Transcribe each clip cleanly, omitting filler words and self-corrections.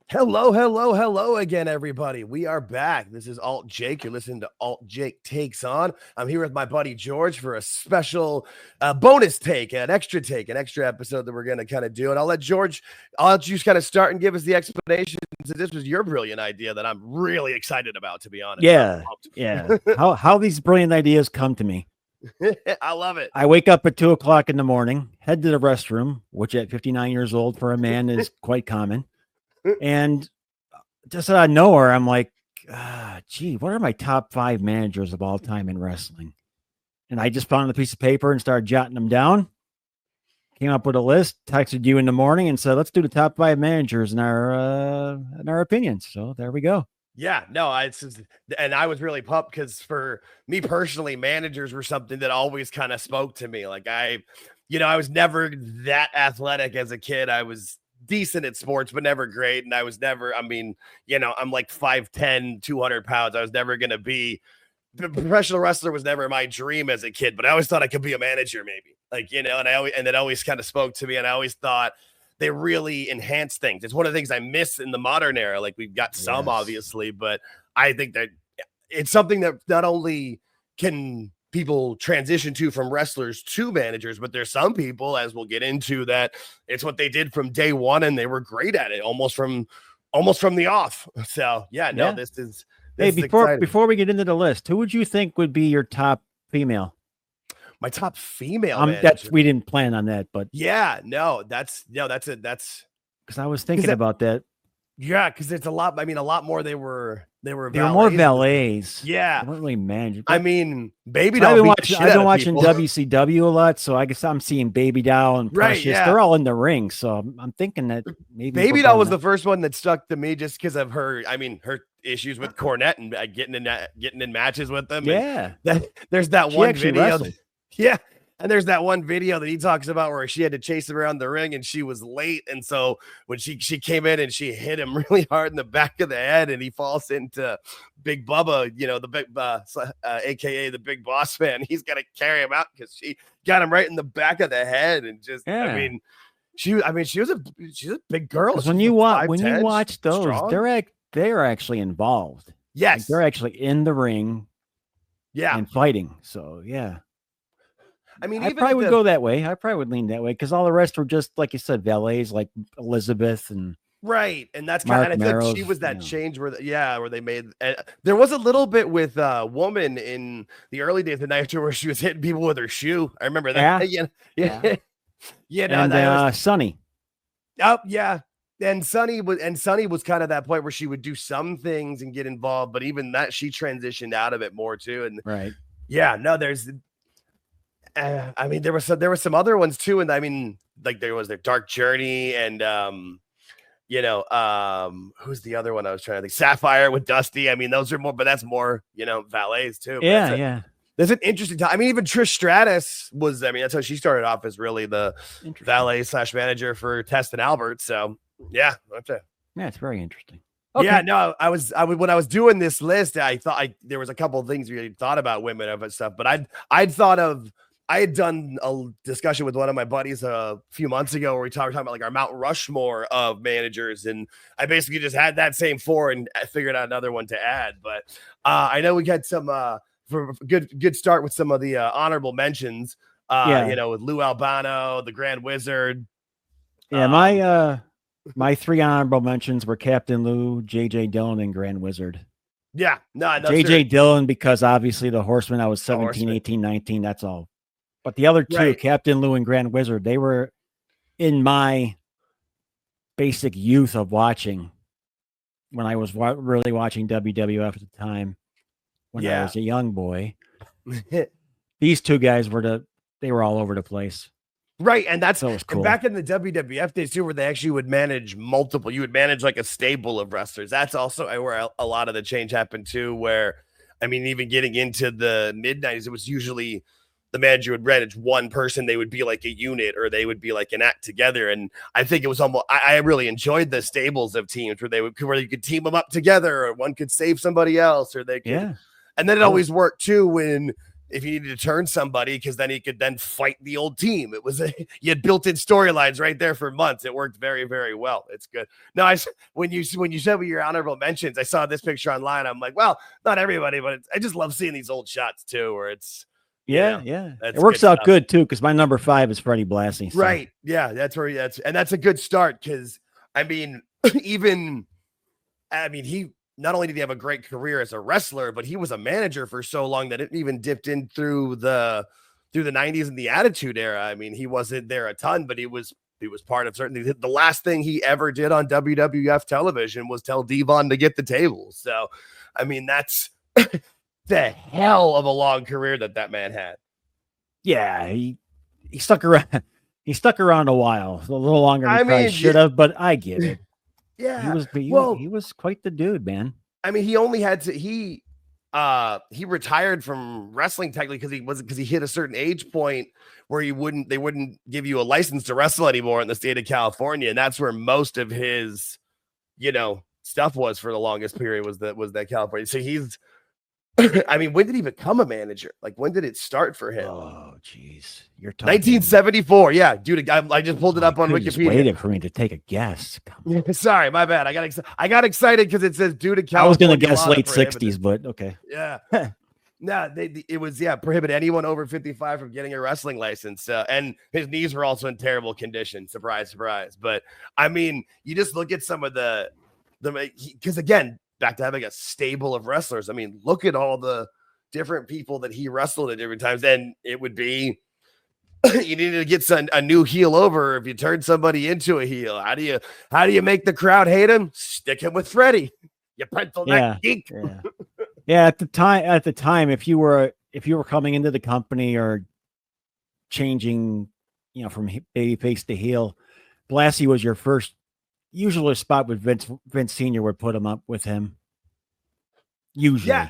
Hello, hello, hello again, everybody. We are back. This is AltJake. You're listening to AltJake Takes On. I'm here with my buddy George for a special bonus take, an extra episode that we're going to kind of do. And I'll let you just kind of start and give us the explanation. This was your brilliant idea that I'm really excited about, to be honest. Yeah. How these brilliant ideas come to me. I love it. I wake up at 2:00 in the morning, head to the restroom, which at 59 years old for a man is quite common. And just out of nowhere, I'm like, what are my top 5 managers of all time in wrestling? And I just found a piece of paper and started jotting them down. Came up with a list, texted you in the morning and said, let's do the top 5 managers in our opinions. So there we go. Yeah, no, and I was really pumped because for me personally, managers were something that always kind of spoke to me. Like I was never that athletic as a kid. I was decent at sports, but never great. And I was never, I'm like 5'10", 200 pounds. I was never going to be the professional wrestler was never my dream as a kid, but I always thought I could be a manager maybe and it always kind of spoke to me. And I always thought they really enhance things. It's one of the things I miss in the modern era. Like we've got some obviously, but I think that it's something that not only can people transition to from wrestlers to managers, but there's some people, as we'll get into, that it's what they did from day one and they were great at it almost from the off. So this is before we get into the list, who would you think would be your top female? My top female manager. We didn't plan on that, but that's because I was thinking about that. Yeah, because it's a lot more. They were more valets. Yeah, they weren't really managers. I mean, Baby Doll. I've been watching WCW a lot, so I guess I'm seeing Baby Doll and Precious. Yeah. They're all in the ring, so I'm thinking that maybe Baby Doll was the first one that stuck to me just because of her. I mean, her issues with Cornette and getting in matches with them. Yeah, there's that one video. Wrestled. Yeah. And there's that one video that he talks about where she had to chase him around the ring and she was late. And so when she came in and she hit him really hard in the back of the head and he falls into Big Bubba, the big AKA the Big Boss Man. He's got to carry him out because she got him right in the back of the head. And just, she was a big girl. When you watch those, strong. They're actually involved. Yes. Like they're actually in the ring. Yeah. And fighting. So, yeah. I mean, I probably would go that way. I probably would lean that way because all the rest were just, like you said, valets like Elizabeth and right. And that's kind of, I think she was that change where they made. There was a little bit with a woman in the early days of Nitro where she was hitting people with her shoe. I remember that. Yeah. Sunny. Oh yeah. And Sunny was kind of that point where she would do some things and get involved, but even that she transitioned out of it more too. And right. Yeah. No, there's. There were some other ones too, and I mean, like there was their Dark Journey, and who's the other one I was trying to think? Sapphire with Dusty. I mean, those are more, but that's more, valets too. Yeah. There's an interesting time. I mean, even Trish Stratus was. I mean, that's how she started off as really the valet / manager for Test and Albert. So yeah, it's very interesting. Okay. Yeah, no, I when I was doing this list, I thought there was a couple of things we thought about women and stuff, but I had done a discussion with one of my buddies a few months ago where we talking about like our Mount Rushmore of managers. And I basically just had that same 4 and I figured out another one to add. But I know we got some for a good start with some of the honorable mentions, with Lou Albano, the Grand Wizard. Yeah. My 3 honorable mentions were Captain Lou, JJ Dillon, and Grand Wizard. Yeah. No, JJ Dillon, because obviously the Horseman, I was 17, 18, 19. That's all. But the other 2, Captain Lou and Grand Wizard, they were in my basic youth of watching when I was really watching WWF at the time when I was a young boy. These 2 guys they were all over the place. Right. And that's cool. And back in the WWF days too, where they actually would manage multiple, you would manage like a stable of wrestlers. That's also where a lot of the change happened too, where, I mean, even getting into the mid-90s, it was usually the manager would manage one person. They would be like a unit or they would be like an act together. And I think it was almost, I really enjoyed the stables of teams where you could team them up together or one could save somebody else or they could. Yeah. And then it always worked too when if you needed to turn somebody, because then he could then fight the old team. It was you had built-in storylines right there for months. It worked very, very well. It's good. No, when you said with your honorable mentions, I saw this picture online. I'm like, well, not everybody, but I just love seeing these old shots too, where it's yeah. It works out good too, because my number 5 is Freddie Blassie. So. Right. Yeah, that's a good start, because I mean, he not only did he have a great career as a wrestler, but he was a manager for so long that it even dipped in through the 90s and the Attitude Era. I mean, he wasn't there a ton, but he was part of certainly the last thing he ever did on WWF television was tell Devon to get the table. So, I mean, that's the hell of a long career that man had. Yeah, he stuck around. He stuck around a while, a little longer than he should have, but I get it. Yeah, he was quite the dude, man. I mean, he only had to he retired from wrestling technically because he hit a certain age point where they wouldn't give you a license to wrestle anymore in the state of California, and that's where most of his stuff was for the longest period was that California. So he's I mean, when did he become a manager? Like, when did it start for him? Oh, geez. You're talking 1974. Yeah, dude, I just pulled it up on Wikipedia. Just waited for me to take a guess. Sorry, my bad. I got excited because it says due to California. I was going to guess late 60s, but okay. Yeah. No, it was prohibit anyone over 55 from getting a wrestling license. And his knees were also in terrible condition. Surprise, surprise. But I mean, you just look at some of because again, back to having a stable of wrestlers. I mean, look at all the different people that he wrestled at different times. And it would be, you needed to get a new heel over. If you turn somebody into a heel, how do you make the crowd hate him? Stick him with Freddie. You pencil that geek. Yeah. At the time, if you were coming into the company or changing, from babyface to heel, Blassie was your first usual spot with Vince Sr. would put him up with him. Usually. Yeah.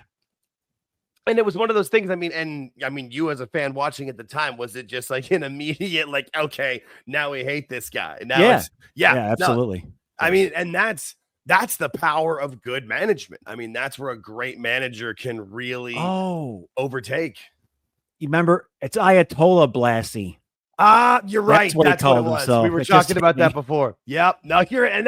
And it was one of those things. I mean, you as a fan watching at the time, was it just like an immediate, like, okay, now we hate this guy? Now absolutely. No, I mean, and that's the power of good management. I mean, that's where a great manager can really overtake. You remember, it's Ayatollah Blassie. You're right. That's what it was. Himself. We were talking about that before. Yep. No, and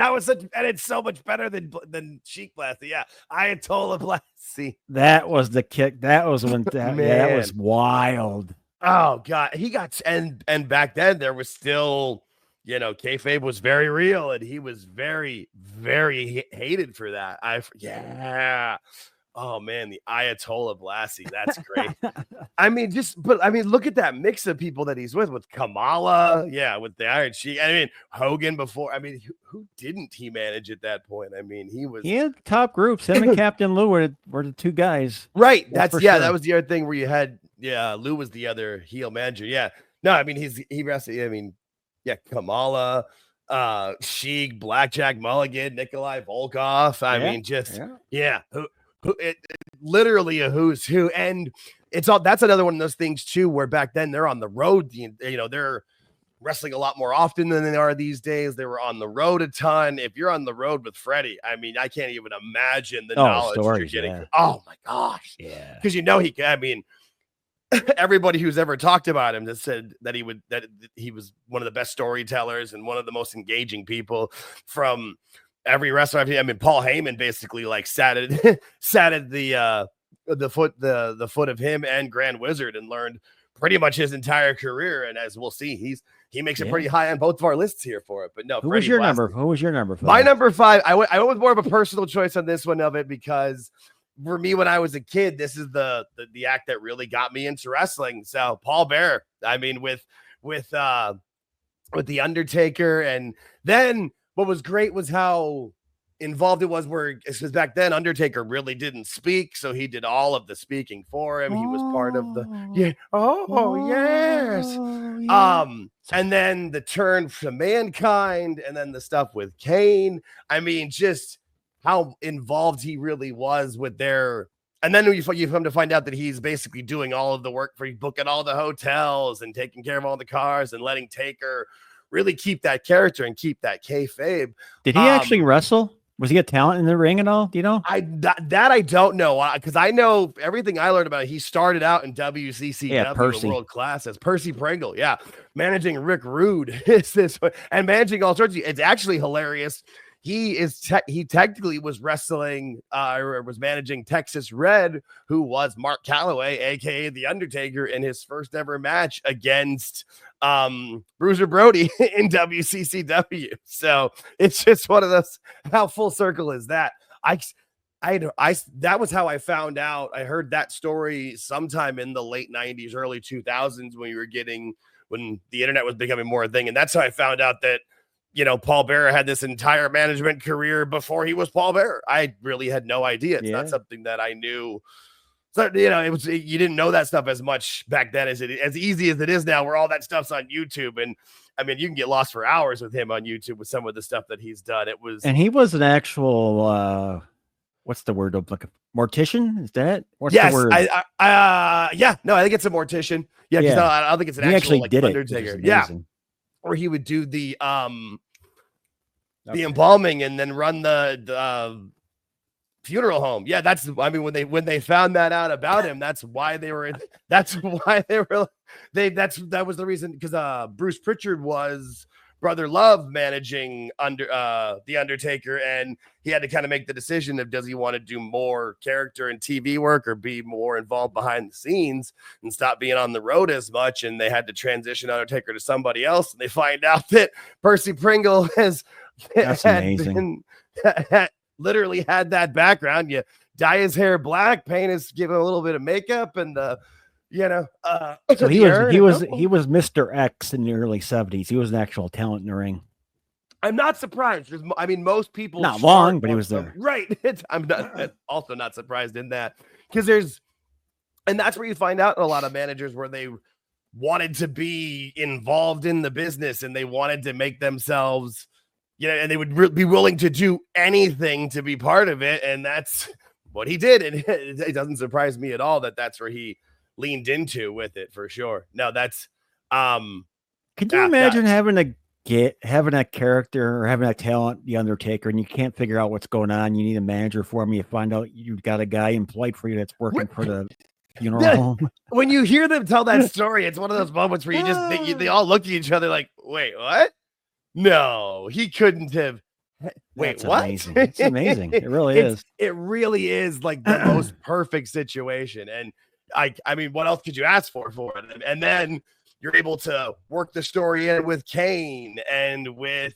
it's so much better than Sheik Blassie. Yeah. Ayatollah Blassie. That was the kick. That was when that was wild. Oh God. He got, and back then there was still, kayfabe was very real, and he was very, very hated for that. Oh man, the Ayatollah Blassie. That's great. Look at that mix of people that he's with Kamala. Yeah, with the Iron Sheik. I mean, Hogan before. I mean, who didn't he manage at that point? I mean, he had top groups. Him and Captain Lou were the two guys. Right. That was the other thing where you had, Lou was the other heel manager. Yeah. No, I mean, he wrestled. I mean, Kamala, Sheik, Blackjack Mulligan, Nikolai Volkov. I mean, just literally a who's who. And that's another one of those things too, where back then they're on the road, they're wrestling a lot more often than they are these days. They were on the road a ton. If you're on the road with Freddie, I mean, I can't even imagine the knowledge you're getting. Yeah. Oh my gosh. Yeah. Because everybody who's ever talked about him has said that he was one of the best storytellers and one of the most engaging people from every wrestler. I mean, Paul Heyman basically like sat at the foot of him and Grand Wizard and learned pretty much his entire career. And as we'll see, he makes it pretty high on both of our lists here for it. But no, who was your number 5? My number 5. I went with more of a personal choice on this one of it, because for me, when I was a kid, this is the act that really got me into wrestling. So Paul Bearer, I mean, with the Undertaker. And then what was great was how involved it was, because back then Undertaker really didn't speak, so he did all of the speaking for him. He was part of the yes. And then the turn to Mankind, and then the stuff with Kane. I mean, just how involved he really was with their. And then you come to find out that he's basically doing all of the work for booking all the hotels and taking care of all the cars and letting Taker really keep that character and keep that kayfabe. Did he actually wrestle? Was he a talent in the ring at all? Do you know? That I don't know, because I know everything I learned about it. He started out in WCCW at World Class as Percy Pringle. Yeah, managing Rick Rude is this, and managing all sorts of. It's actually hilarious. He technically was wrestling or was managing Texas Red, who was Mark Calloway, aka The Undertaker, in his first ever match against Bruiser Brody in WCCW. So it's just one of those. How full circle is that? That was how I found out. I heard that story sometime in the late 90s, early 2000s when the internet was becoming more a thing, and that's how I found out that Paul Bearer had this entire management career before he was Paul Bearer. I really had no idea. It's not something that I knew. So, you didn't know that stuff as much back then as easy as it is now, where all that stuff's on YouTube. And I mean, you can get lost for hours with him on YouTube with some of the stuff that he's done. And he was an actual, what's the word? Like a mortician? Is that? What's the word? I think it's a mortician. Yeah. I don't think it's an actual like Undertaker. Yeah. Or he would do the embalming and then run the funeral home. Yeah, when they found that out about him, that was the reason, because Bruce Pritchard was Brother Love managing the Undertaker, and he had to kind of make the decision of, does he want to do more character and TV work or be more involved behind the scenes and stop being on the road as much. And they had to transition Undertaker to somebody else, and they find out that Percy Pringle literally had that background. You dye his hair black, give him a little bit of makeup, and so he was Mr. X in the early 70s. He was an actual talent in the ring. I'm not surprised. I mean, most people not long, but he was there. Right. I'm also not surprised in that, because and that's where you find out a lot of managers where they wanted to be involved in the business and they wanted to make themselves, and they would be willing to do anything to be part of it. And that's what he did. And it doesn't surprise me at all that that's where he leaned into with it, for sure. No, that's could you imagine having a character or having a talent, the Undertaker, and you can't figure out what's going on? You need a manager for him. You find out you've got a guy employed for you that's working for the funeral home. When you hear them tell that story, it's one of those moments where they all look at each other like, wait, what? No, he couldn't have. Wait, what? Amazing. It's amazing. It really is. It really is like the most perfect situation. And I mean, what else could you ask for it? And then you're able to work the story in with Kane and with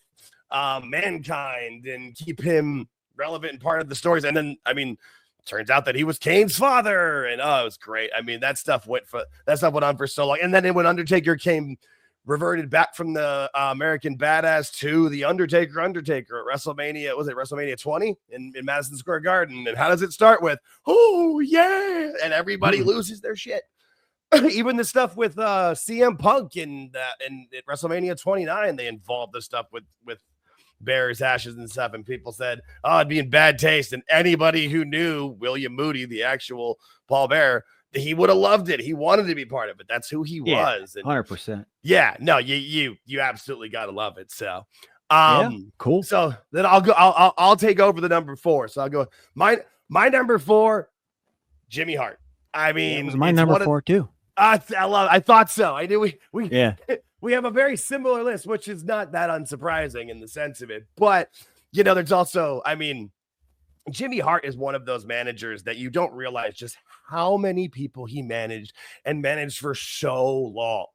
Mankind and keep him relevant and part of the stories. And then, I mean, turns out that he was Kane's father, and it was great. I mean, that stuff went on for so long. And then when Undertaker reverted back from the American Badass to the Undertaker at WrestleMania. Was it WrestleMania 20 in Madison Square Garden? And how does it start with, oh yeah, and everybody loses their shit. Even the stuff with CM Punk in WrestleMania 29, they involved the stuff with Bear's ashes and stuff, and people said, oh, it'd be in bad taste. And anybody who knew William Moody, the actual Paul Bearer, he would have loved it. He wanted to be part of it. That's who he was. 100%. Yeah, no, you absolutely got to love it. So, cool. So then I'll take over the number 4. So I'll go my number 4, Jimmy Hart. I mean, it was my number 4 too. I thought so. I knew we have a very similar list, which is not that unsurprising in the sense of it. But there's also, I mean, Jimmy Hart is one of those managers that you don't realize just how many people he managed for so long,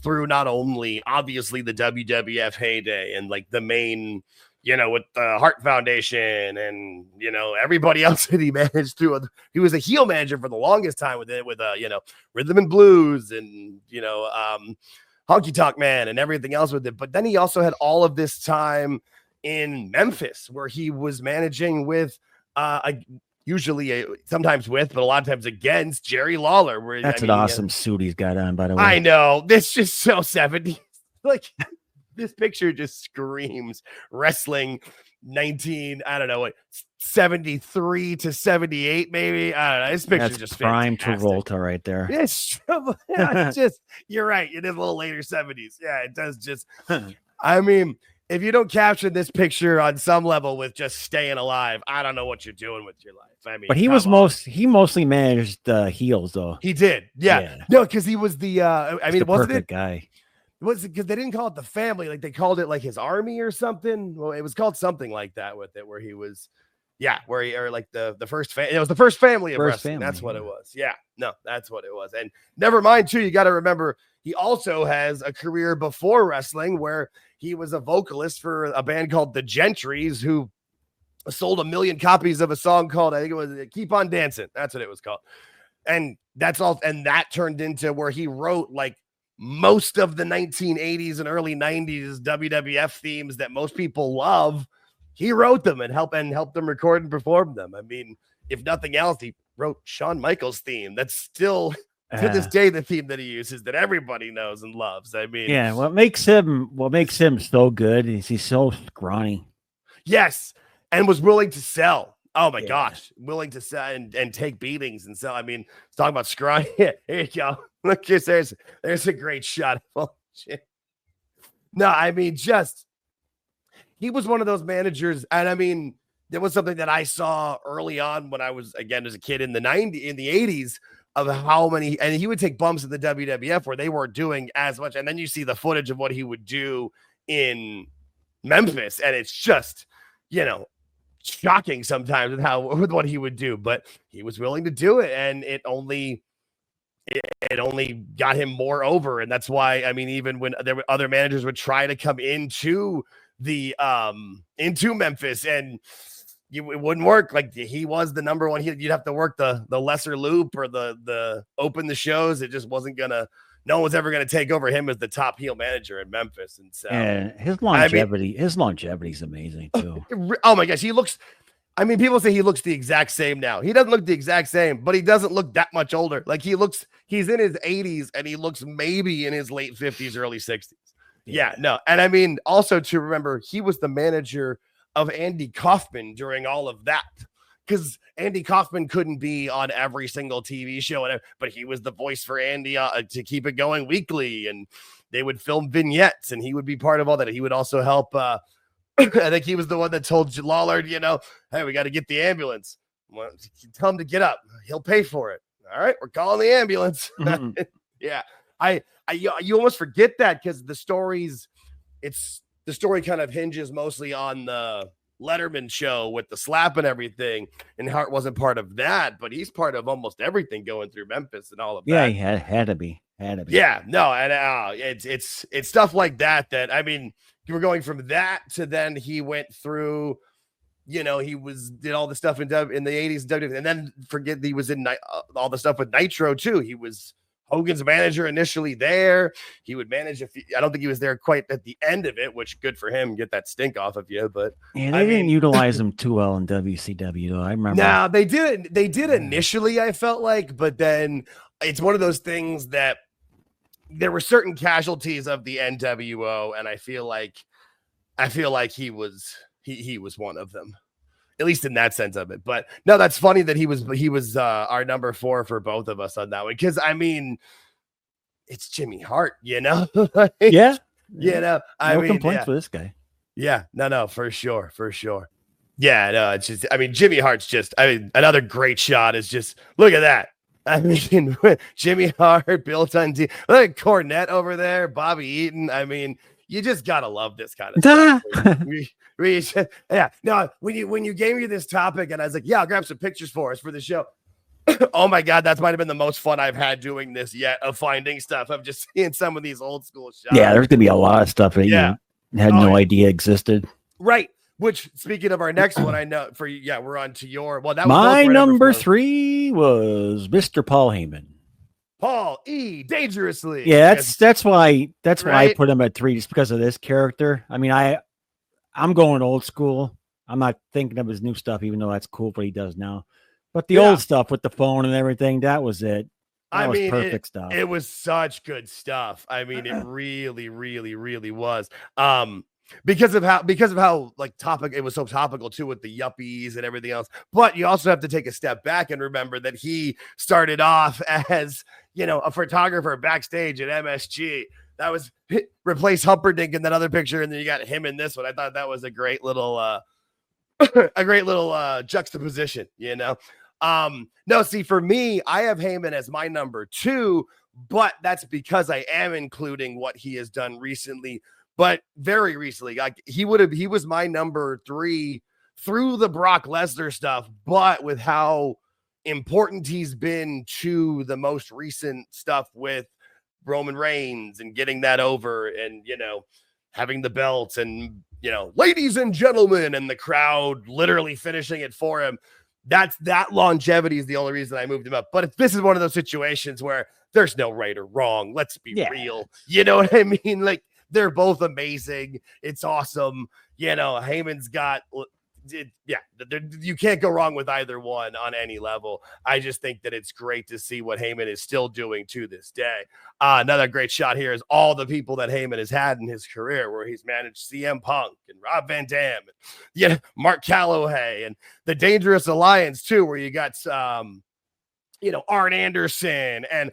through not only obviously the WWF heyday and like the main, with the Hart Foundation and, everybody else that he managed through. He was a heel manager for the longest time with Rhythm and Blues and, Honky Tonk Man and everything else with it. But then he also had all of this time in Memphis where he was managing with, sometimes with, but a lot of times against Jerry Lawler. That's an awesome suit he's got on, by the way. I know. This just so 70s. Like, this picture just screams wrestling 73 to 78, maybe. I don't know. This picture just prime Travolta right there. It's just, you're right. It is a little later 70s. Yeah, it does just, I mean, if you don't capture this picture on some level with just staying alive, I don't know what you're doing with your life. I mean, But he mostly managed heels though. He did. Yeah. No, because he was the wasn't it guy? Was it because they didn't call it the family, like they called it like his army or something? Well, it was called something like that with it, where he was, like the first it was the first family of wrestling. That's what it was. Yeah, no, that's what it was. And never mind, too, you got to remember he also has a career before wrestling where he was a vocalist for a band called the Gentrys, who sold 1 million copies of a song called, I think it was Keep On Dancing. That's what it was called. And that's all. And that turned into where he wrote like most of the 1980s and early 90s WWF themes that most people love. He wrote them and helped them record and perform them. I mean, if nothing else, he wrote Shawn Michaels' theme. That's still to this day the theme that he uses that everybody knows and loves. I mean, yeah, what makes him so good is he's so scrawny. Yes, and was willing to sell. Oh my gosh, willing to sell and take beatings and sell. I mean, talking about scrawny. Here you go. Look, there's a great shot. No, I mean, he was one of those managers, and I mean, there was something that I saw early on when I was, again, as a kid in the 80s, of how many, and he would take bumps in the WWF where they weren't doing as much, and then you see the footage of what he would do in Memphis, and it's just, shocking sometimes with what he would do, but he was willing to do it, and it only got him more over. And that's why, I mean, even when there were other managers would try to come into the into Memphis, and it wouldn't work. Like, he was the number one. You'd have to work the lesser loop or the open the shows. It just wasn't gonna. No one's ever gonna take over him as the top heel manager in Memphis. And so, and his longevity, his longevity is amazing too. Oh my gosh, he looks. I mean, people say he looks the exact same now. He doesn't look the exact same, but he doesn't look that much older. Like, he's in his 80s and he looks maybe in his late 50s, early 60s. Yeah, no. And I mean, also to remember, he was the manager of Andy Kaufman during all of that, because Andy Kaufman couldn't be on every single TV show, but he was the voice for Andy to keep it going weekly, and they would film vignettes, and he would be part of all that. He would also help. I think he was the one that told Lawler, hey, we got to get the ambulance. Well, tell him to get up. He'll pay for it. All right, we're calling the ambulance. Mm-hmm. Yeah, you almost forget that, because the story kind of hinges mostly on the Letterman show with the slap and everything, and Hart wasn't part of that, but he's part of almost everything going through Memphis and all of that. Yeah, he had to be. Yeah, no, and it's stuff like that. That, I mean, you were going from that to then he went through, he did all the stuff in the 80s, and then forget he was in all the stuff with Nitro too. He was Hogan's manager initially there. He would manage I don't think he was there quite at the end of it, which good for him, get that stink off of you. But yeah, they didn't utilize him too well in WCW though. I remember. No, they did initially, I felt like, but then it's one of those things that there were certain casualties of the NWO, and I feel like he was one of them, at least in that sense of it. But no, that's funny that he was our number 4 for both of us on that one, because I mean, it's Jimmy Hart, like, yeah, I mean, complaints for this guy. Yeah, no, for sure. Yeah, no, it's just, I mean, Jimmy Hart's just, I mean, another great shot is just, look at that. I mean, Jimmy Hart, Bill Dundee, look at Cornette over there, Bobby Eaton. I mean, you just gotta love this kind of stuff. Yeah, no, when you gave me this topic, and I was like, yeah, I'll grab some pictures for us for the show. Oh my God, that might have been the most fun I've had doing this yet, of finding stuff. I'm just seeing some of these old school shots. Yeah, there's gonna be a lot of stuff that you had no idea existed. Right. Which, speaking of our next one, I know we're on to your, well, that was my number 3 was Mr. Paul Heyman. Paul E. Dangerously. Yeah, that's why I put him at 3, just because of this character. I mean, I'm going old school. I'm not thinking of his new stuff, even though that's cool what he does now. But the old stuff with the phone and everything, that was it. That was perfect stuff. It was such good stuff. I mean, it really, really, really was. Because of how like it was so topical too, with the yuppies and everything else. But you also have to take a step back and remember that he started off as, a photographer backstage at MSG. replace Humperdinck in that other picture, and then you got him in this one. I thought that was a great little juxtaposition, you know. No, see, for me, I have Heyman as my number 2, but that's because I am including what he has done recently, but very recently. Like he was my number 3 through the Brock Lesnar stuff, but with how important he's been to the most recent stuff with Roman Reigns and getting that over, and, you know, having the belts, and, you know, ladies and gentlemen, and the crowd literally finishing it for him. That longevity is the only reason I moved him up. But if this is one of those situations where there's no right or wrong, let's be real. You know what I mean? Like, they're both amazing. It's awesome. You know, Heyman's got you can't go wrong with either one on any level. I just think that it's great to see what Heyman is still doing to this day. Another great shot here is all the people that Heyman has had in his career, where he's managed CM Punk and Rob Van Dam, and Mark Calloway, and the Dangerous Alliance too, where you got Arn Anderson and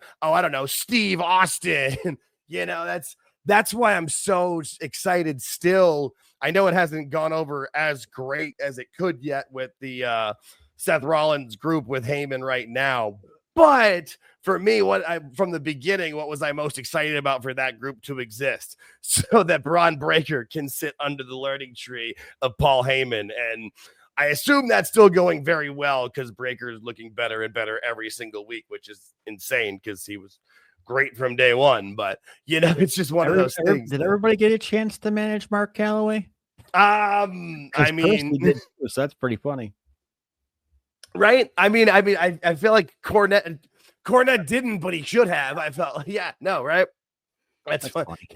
Steve Austin. You know, that's why I'm so excited still. I know it hasn't gone over as great as it could yet with the Seth Rollins group with Heyman right now. But for me, from the beginning, what was I most excited about for that group to exist? So that Braun Breaker can sit under the learning tree of Paul Heyman. And I assume that's still going very well, because Breaker is looking better and better every single week, which is insane because he was great from day one. But, you know, it's just one of those things. Did everybody get a chance to manage Mark Calloway? I mean, so that's pretty funny, right? I feel like Cornette didn't, but he should have. I felt right? That's funny.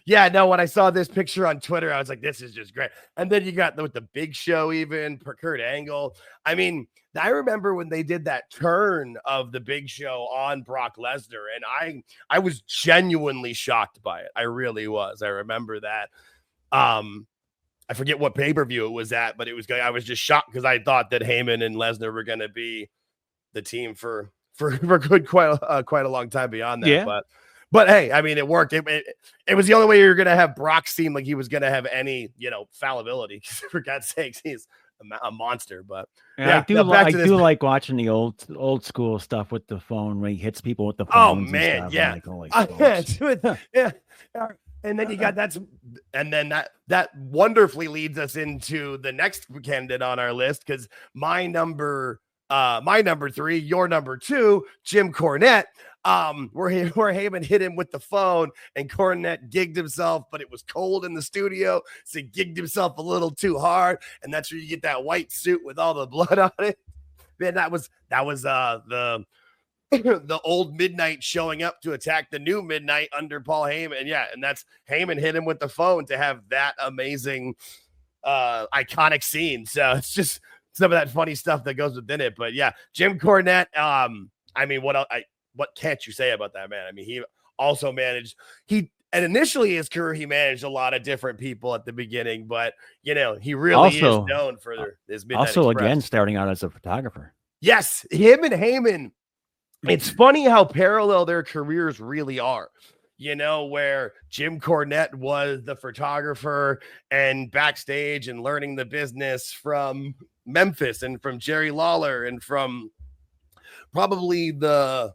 Yeah. No, when I saw this picture on Twitter, I was like, this is just great. And then you got with the Big Show, even Kurt Angle. I mean, I remember when they did that turn of the Big Show on Brock Lesnar, and I was genuinely shocked by it. I really was. I remember that. I forget what pay-per-view it was at, but I was just shocked because I thought that Heyman and Lesnar were going to be the team for quite a long time beyond that. Yeah. But hey, I mean, it worked. It was the only way you were going to have Brock seem like he was going to have any, fallibility. For God's sakes, he's a monster. But I do like watching the old school stuff with the phone, when he hits people with the phone. Oh man, yeah. Yeah. And then you got that wonderfully leads us into the next candidate on our list, because my number 3, your number 2, Jim Cornette, where Heyman hit him with the phone, and Cornette gigged himself, but it was cold in the studio, so he gigged himself a little too hard, and that's where you get that white suit with all the blood on it. Man, that was the old Midnight showing up to attack the new Midnight under Paul Heyman. And that's Heyman hit him with the phone to have that amazing iconic scene. So it's just some of that funny stuff that goes within it. But yeah, Jim Cornette, I mean, what can't you say about that man? I mean, he also managed, and initially his career, he managed a lot of different people at the beginning, but he really is known for his Midnight also Express. Again, starting out as a photographer. Yes, him and Heyman. It's funny how parallel their careers really are, where Jim Cornette was the photographer and backstage and learning the business from Memphis and from Jerry Lawler and from probably the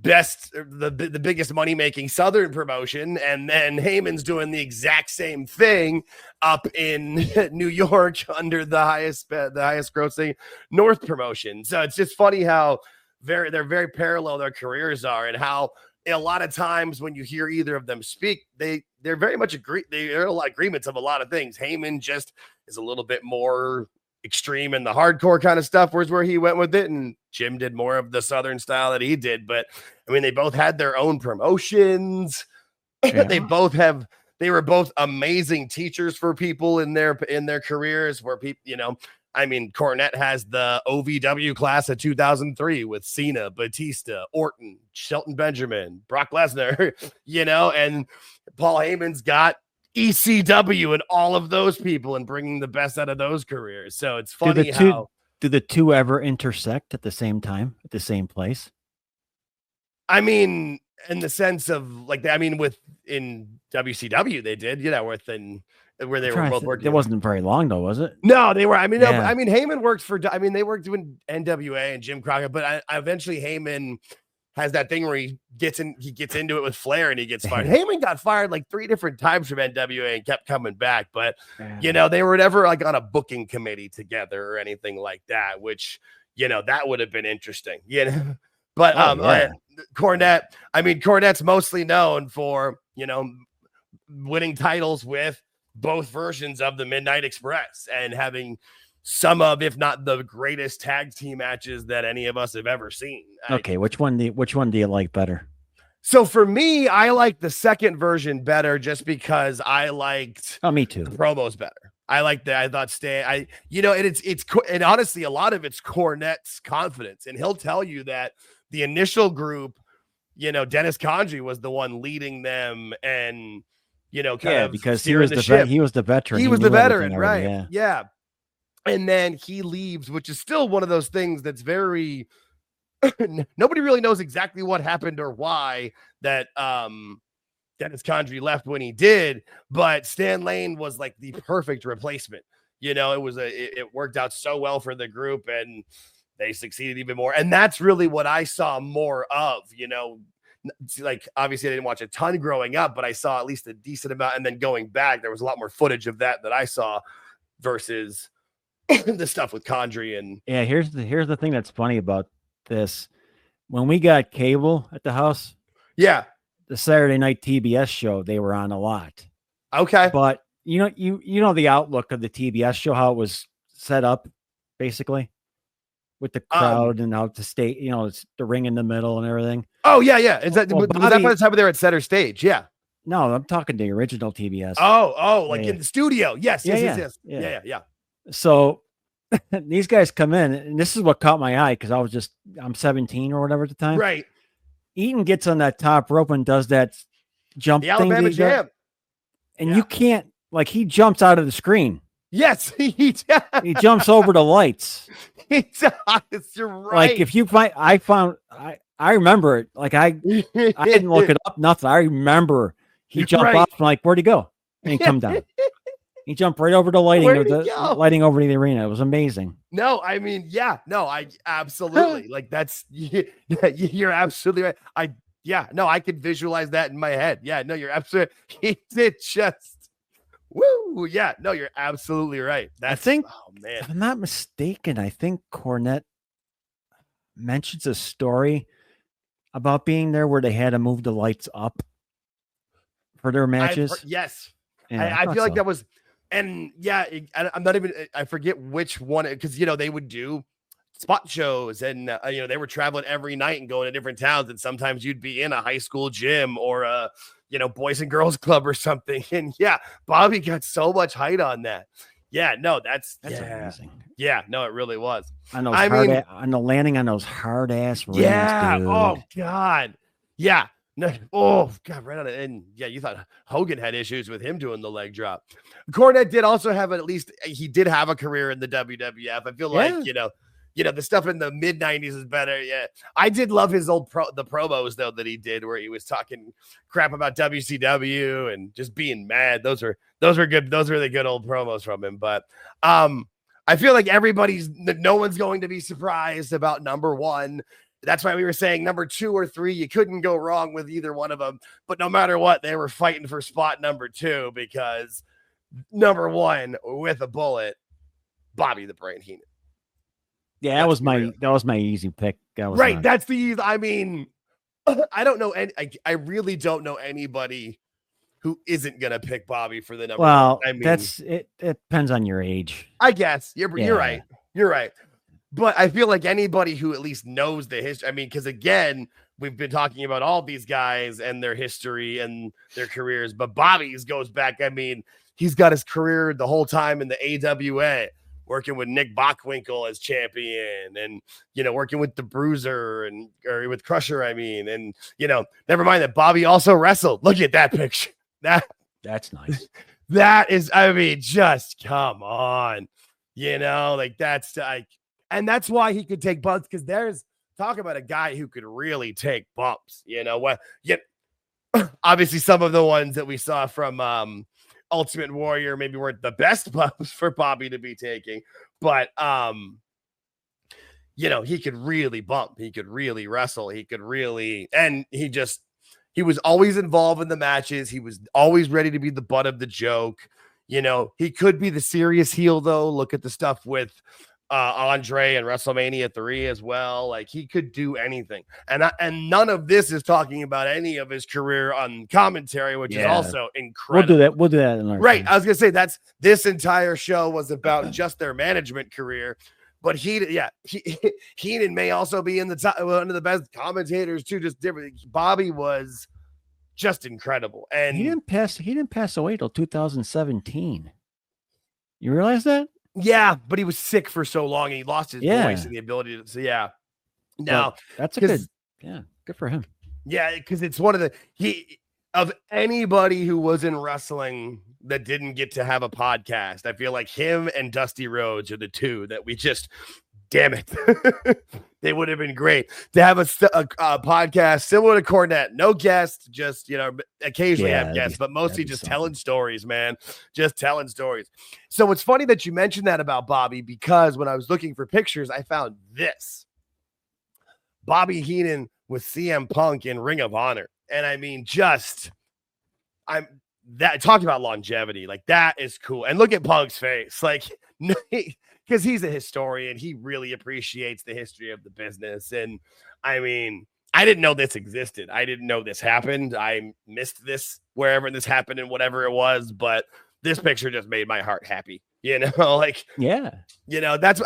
biggest money-making Southern promotion. And then Heyman's doing the exact same thing up in New York under the highest grossing North promotion. So it's just funny how they're very parallel their careers are, and how a lot of times when you hear either of them speak, they're very much there are a lot of agreements of a lot of things. Heyman just is a little bit more extreme in the hardcore kind of stuff, where he went with it, and Jim did more of the Southern style that he did. But I mean, they both had their own promotions. Yeah. They were both amazing teachers for people in their careers, where people, I mean, Cornette has the OVW class of 2003 with Cena, Batista, Orton, Shelton Benjamin, Brock Lesnar, and Paul Heyman's got ECW and all of those people, and bringing the best out of those careers. So it's funny do the two ever intersect at the same time, at the same place? I mean, in the sense of like, I mean, in WCW, they did, where they were both working. It wasn't very long though, was it? No, they were. I mean, Yeah. no, I mean, Heyman works for, they worked doing NWA and Jim Crockett, but I eventually Heyman has that thing where he gets into it with Flair and he gets fired. Heyman got fired like 3 different times from NWA and kept coming back, but they were never like on a booking committee together or anything like that, which, that would have been interesting, but Cornette's mostly known for, winning titles with both versions of the Midnight Express and having some of, if not the greatest tag team matches that any of us have ever seen. Okay, which one do you like better? So for me, I like the second version better just because I liked me too. The promos better. I thought Stan, and honestly, a lot of it's Cornette's confidence. And he'll tell you that the initial group, Dennis Condrey was the one leading them and, because he was the veteran. He was the veteran, right? Yeah. And then he leaves, which is still one of those things that's very, nobody really knows exactly what happened or why that Dennis Condrey left when he did, but Stan Lane was like the perfect replacement. It worked out so well for the group and they succeeded even more. And that's really what I saw more of, like obviously I didn't watch a ton growing up, but I saw at least a decent amount. And then going back, there was a lot more footage of that I saw versus the stuff with Condrey. And here's the thing that's funny about this. When we got cable at the house, the Saturday night TBS show, they were on a lot. Okay. But you know the outlook of the TBS show, how it was set up basically with the crowd and out the state, it's the ring in the middle and everything. Oh yeah. Is that, was that by the time they're at center stage? Yeah. No, I'm talking the original TBS. In the studio. Yes. Yeah. So these guys come in, and this is what caught my eye because I'm 17 or whatever at the time. Right. Eaton gets on that top rope and does that jump the thing. Alabama Jam. And you can't, like, he jumps out of the screen. Yes, he jumps over the lights. He does. You're right. Like, if you I remember it. Like, I didn't look it up, nothing. I remember he jumped off. I'm like, where'd he go? And he come down. He jumped right over the lighting, lighting over the arena. It was amazing. No, I mean, I absolutely like that's, you're absolutely right. I could visualize that in my head. Yeah, no, you're absolutely, he did just, woo. Yeah, no, you're absolutely right. If I'm not mistaken, I think Cornette mentions a story about being there where they had to move the lights up for their matches. Yes. Yeah, I feel like that was, and I'm not even, I forget which one, because, they would do spot shows and, they were traveling every night and going to different towns. And sometimes you'd be in a high school gym or a, Boys and Girls Club or something. And Bobby got so much height on that. Yeah, no, that's amazing. Yeah, no, it really was. On the landing on those hard ass rings. Yeah. Dude. Oh God. Yeah. No, oh God, right on it. And you thought Hogan had issues with him doing the leg drop. Cornette did also have he did have a career in the WWF. I feel like, the stuff in the mid 90s is better. Yeah. I did love his old the promos though, that he did where he was talking crap about WCW and just being mad. Those are good. Those are the good old promos from him. But, I feel like no one's going to be surprised about number 1. That's why we were saying number 2 or 3, you couldn't go wrong with either one of them. But no matter what, they were fighting for spot number 2 because number 1 with a bullet, Bobby the Brain Heenan. Yeah, that was my easy pick. Right. That's I mean, I don't know. I really don't know anybody who isn't going to pick Bobby for the number 1. I mean, it depends on your age. I guess you're right. You're right. But I feel like anybody who at least knows the history, I mean, because again, we've been talking about all these guys and their history and their careers, but Bobby's goes back. I mean, he's got his career the whole time in the AWA, working with Nick Bockwinkel as champion and, working with the Bruiser or with Crusher, I mean, and, never mind that Bobby also wrestled. Look at that picture. That's nice. That is, I mean, just come on, like that's like, and that's why he could take bumps because there's talk about a guy who could really take bumps, what, obviously some of the ones that we saw from, Ultimate Warrior maybe weren't the best bumps for Bobby to be taking, but, he could really bump. He could really wrestle. He could really, and he was always involved in the matches. He was always ready to be the butt of the joke. He could be the serious heel though. Look at the stuff with Andre and WrestleMania 3 as well. Like he could do anything. And none of this is talking about any of his career on commentary, which is also incredible. We'll do that in our right. Time. I was gonna say this entire show was about just their management career. But Heenan may also be in the top, one of the best commentators too. Just different. Bobby was just incredible, and he didn't pass away till 2017. You realize that? Yeah, but he was sick for so long, and he lost his voice and the ability to. So yeah, now that's good for him. Yeah, because it's one of of anybody who was in wrestling that didn't get to have a podcast, I feel like him and Dusty Rhodes are the two that we just, damn it. They would have been great to have a podcast similar to Cornette. No guests, just, occasionally have guests, but mostly just telling stories, man. Just telling stories. So it's funny that you mentioned that about Bobby, because when I was looking for pictures, I found this. Bobby Heenan with CM Punk in Ring of Honor. And I mean, talking about longevity, like that is cool. And look at Punk's face, like, because he's a historian, he really appreciates the history of the business. And I mean, I didn't know this existed. I didn't know this happened. I missed this wherever this happened and whatever it was, but this picture just made my heart happy. Like, I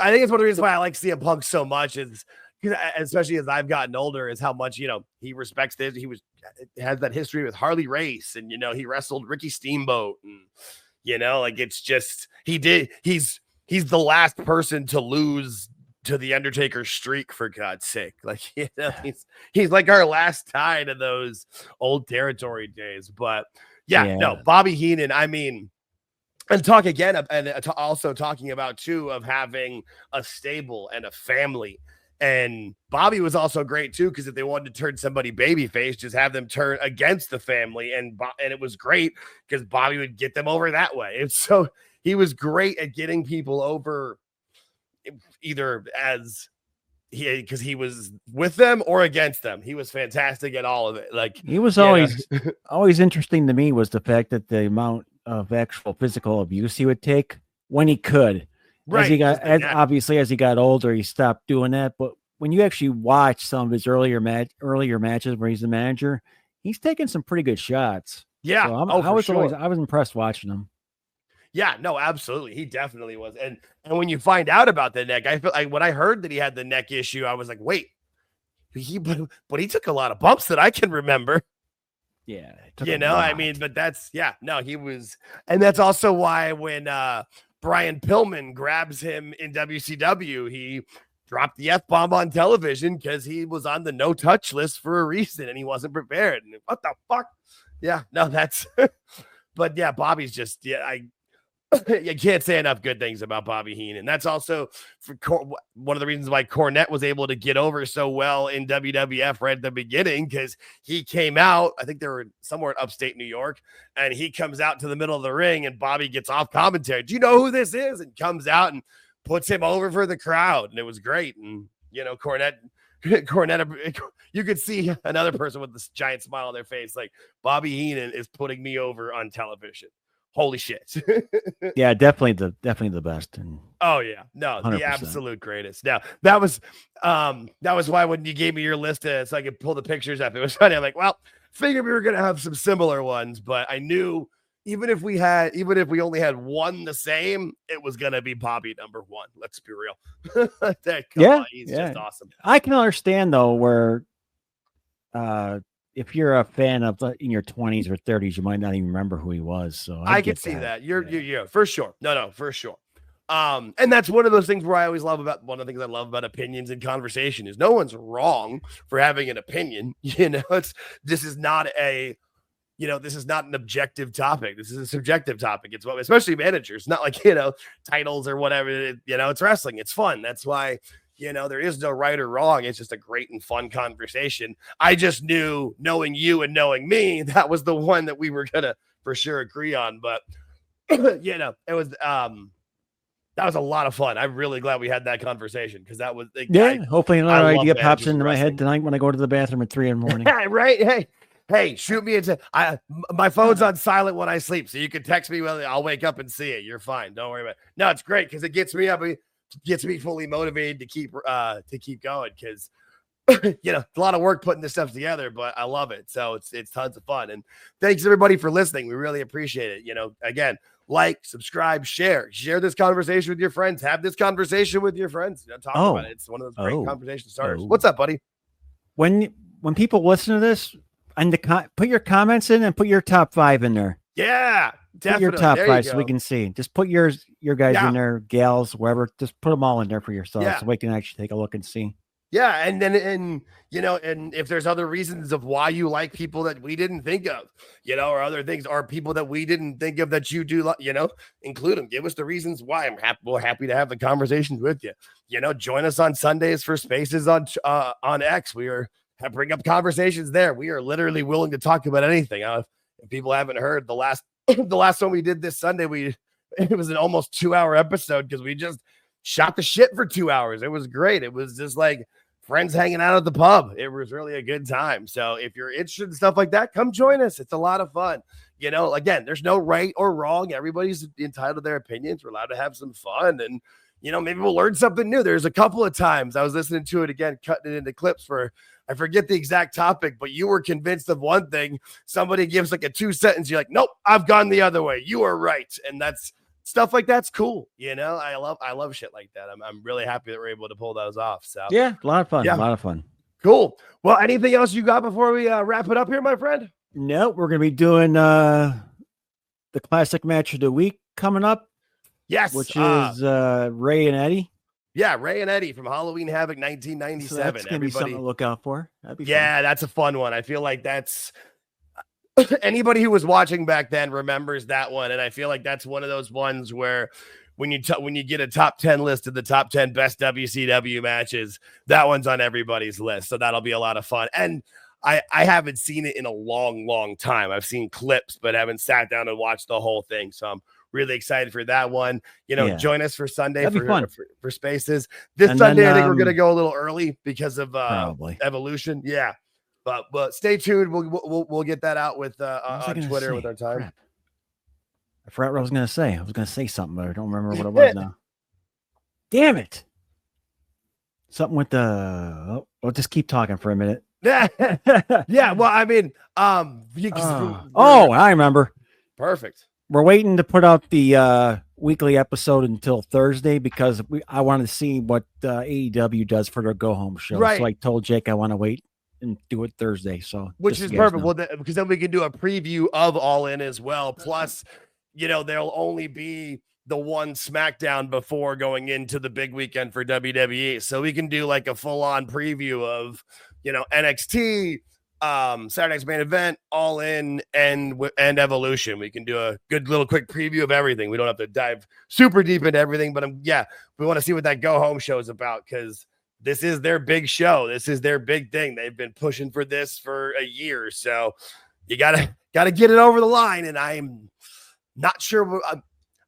think it's one of the reasons why I like CM Punk so much, is especially as I've gotten older, is how much, he respects this. He has that history with Harley Race, and, he wrestled Ricky Steamboat, and, like, it's just, he's the last person to lose to the Undertaker's streak, for God's sake. Like, he's like our last tie to those old territory days. But Bobby Heenan, I mean, and talk again, and also talking about too, of having a stable and a family. And Bobby was also great too, because if they wanted to turn somebody babyface, just have them turn against the family, and it was great because Bobby would get them over that way. And so he was great at getting people over, either because he was with them or against them. He was fantastic at all of it. Like, he was always interesting to me was the fact that the amount of actual physical abuse he would take when he could. Right. Obviously, as he got older, he stopped doing that. But when you actually watch some of his earlier matches where he's the manager, he's taking some pretty good shots. Yeah. So I was impressed watching him. Yeah, no, absolutely. He definitely was. And when you find out about the neck, I feel like when I heard that he had the neck issue, I was like, wait, but he took a lot of bumps that I can remember. Yeah. I mean, but he was. And that's also why when, Brian Pillman grabs him in WCW, he dropped the F-bomb on television because he was on the no touch list for a reason and he wasn't prepared. And what the fuck? Yeah, no, that's, but yeah, Bobby's just, I can't say enough good things about Bobby Heenan. That's also one of the reasons why Cornette was able to get over so well in WWF right at the beginning, because he came out, I think they were somewhere in upstate New York, and he comes out to the middle of the ring and Bobby gets off commentary. Do you know who this is? And comes out and puts him over for the crowd. And it was great. And, Cornette, you could see another person with this giant smile on their face. Like, Bobby Heenan is putting me over on television. Holy shit. Yeah, definitely the best. And oh yeah, no, 100%. The absolute greatest. Now that was why when you gave me your list so I could pull the pictures up, it was funny. I'm like, well, figured we were gonna have some similar ones, but I knew even if we only had one the same, it was gonna be Bobby number one. Let's be real. He's just awesome. I can understand though where if you're a fan of in your 20s or 30s, you might not even remember who he was. So I can see that. You're for sure. No, for sure. And that's one of those things where one of the things I love about opinions and conversation is no one's wrong for having an opinion. This is not an objective topic. This is a subjective topic. It's especially managers, not like, titles or whatever, it's wrestling. It's fun. That's why, there is no right or wrong. It's just a great and fun conversation. I just knew, knowing you and knowing me, that was the one that we were going to for sure agree on. But, it was, that was a lot of fun. I'm really glad we had that conversation because that was, hopefully another idea pops into my head tonight when I go to the bathroom at 3 a.m. Right. Hey, shoot me my phone's on silent when I sleep, so you can text me when I'll wake up and see it. You're fine. Don't worry about it. No, it's great because it gets me up, gets me fully motivated to keep going because a lot of work putting this stuff together, but I love it. So it's tons of fun. And thanks everybody for listening. We really appreciate it. Again, like, subscribe, share this conversation with your friends. Have this conversation with your friends. Talk about it. It's one of those great conversation starters. What's up, buddy? When people listen to this, and put your comments in and put your top 5 in there. Yeah, definitely. Put your top 5 so we can see. Just put your guys in there, gals, wherever. Just put them all in there for yourself so we can actually take a look and see. Yeah, and then and if there's other reasons of why you like people that we didn't think of, or other things, or people that we didn't think of that you do, include them. Give us the reasons why. We're happy to have the conversations with you. Join us on Sundays for Spaces on X. Bring up conversations there. We are literally willing to talk about anything. If people haven't heard, the last one we did this Sunday, it was an almost 2-hour episode because we just shot the shit for 2 hours. It was great. It was just like friends hanging out at the pub. It was really a good time. So if you're interested in stuff like that, come join us. It's a lot of fun. Again, there's no right or wrong. Everybody's entitled to their opinions. We're allowed to have some fun and maybe we'll learn something new. There's a couple of times I was listening to it again, cutting it into clips I forget the exact topic, but you were convinced of one thing. Somebody gives like a 2-sentence. You're like, nope, I've gone the other way. You are right. And that's stuff like that's cool. I love shit like that. I'm really happy that we're able to pull those off. So yeah, a lot of fun. Yeah. A lot of fun. Cool. Well, anything else you got before we wrap it up here, my friend? No, we're going to be doing the classic match of the week coming up. Yes. Which is Ray and Eddie. Yeah, Ray and Eddie from Halloween Havoc 1997. So that's going to be something to look out for. That'd be fun. That's a fun one. I feel like that's anybody who was watching back then remembers that one. And I feel like that's one of those ones where when you get a top 10 list of the top 10 best WCW matches, that one's on everybody's list. So that'll be a lot of fun. And I haven't seen it in a long, long time. I've seen clips, but haven't sat down and watched the whole thing. So I'm really excited for that one. Join us for Sunday for Spaces. This Sunday, I think we're going to go a little early because of Evolution. Yeah. But stay tuned. We'll get that out with on Twitter with our time. Crap. I forgot what I was going to say. I was going to say something, but I don't remember what it was now. Damn it. Something with the I'll just keep talking for a minute. Yeah. Well, I mean, I remember. Perfect. We're waiting to put out the weekly episode until Thursday because I want to see what AEW does for their go home show. Right. So I told Jake I want to wait and do it Thursday. So which is perfect. Well, because then we can do a preview of All In as well. Plus, there'll only be the one SmackDown before going into the big weekend for WWE. So we can do like a full on preview of, NXT, Saturday Night's Main Event, All In, and Evolution. We can do a good little quick preview of everything. We don't have to dive super deep into everything, but we want to see what that go home show is about because this is their big show. This is their big thing. They've been pushing for this for a year, so you gotta get it over the line. And I'm not sure.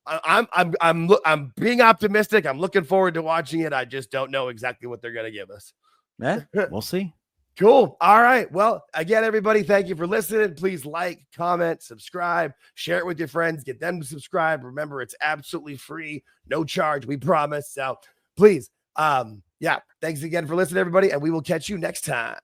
I'm being optimistic. I'm looking forward to watching it. I just don't know exactly what they're gonna give us. Yeah, we'll see. Cool. All right. Well, again, everybody, thank you for listening. Please like, comment, subscribe, share it with your friends, get them to subscribe. Remember, it's absolutely free, no charge. We promise. So please, thanks again for listening, everybody, and we will catch you next time.